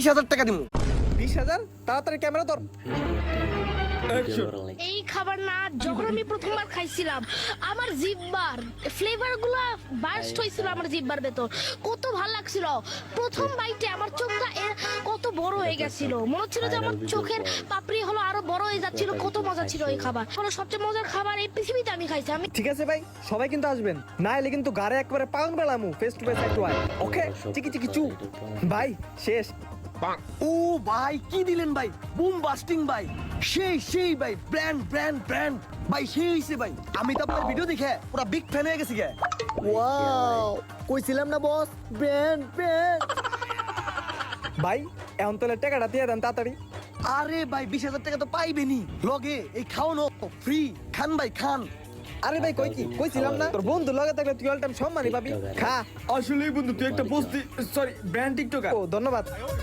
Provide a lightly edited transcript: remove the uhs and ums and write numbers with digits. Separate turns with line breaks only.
20,000 টাকা দিমু।
20,000? তাড়াতাড়ি ক্যামেরা ধর।
এই খাবার না যখন আমি প্রথমবার খাইছিলাম আমার জিহ্বার ফ্লেভার গুলা বার্স্ট হয়েছিল আমার জিহ্বার ভেতর, কত ভালো লাগছিল। প্রথম বাইটে আমার চোখটা কত বড় হয়ে গেছিল, মনে হচ্ছিল যে আমার চোখের পাপড়ি হলো আরো বড় হয়ে যাচ্ছিল। কত মজা ছিল এই খাবার, হলো সবচেয়ে মজার খাবার এই পৃথিবীতে আমি খাইছি। আমি
ঠিক আছে ভাই, সবাই কিন্তু আসবেন, না এলে কিন্তু গাড়ে একবারে পাউন বেলামু। ফেস টু ফেস একটু আয়, ওকে? চিকি চিকি চু। ভাই শেষ।
ও ভাই কি দিলেন ভাই, বুম বাস্টিং ভাই, সেই ভাই, ব্র্যান্ড ব্র্যান্ড ব্র্যান্ড ভাই, সেই হইছে ভাই। আমি তো আপনার ভিডিও দেখে পুরো বিগ ফ্যান হয়ে গেছি গে।
ওয়াও, কইছিলাম না বস, ব্র্যান্ড ব্র্যান্ড।
ভাই এখন তাহলে টাকাটা দিয়ে দেন তাড়াতাড়ি।
আরে ভাই 20,000 টাকা তো পাইবেনি, লগে এই খাওয়ানো ফ্রি, খান ভাই খান।
আরে ভাই কইছিলাম না তোর বন্ধু লগে থাকলে তুই অল টাইম সম্মানই পাবি। খা।
আসলেই বন্ধু তুই একটা বস্তি, সরি ব্র্যান্ড টিকটকার।
ও ধন্যবাদ।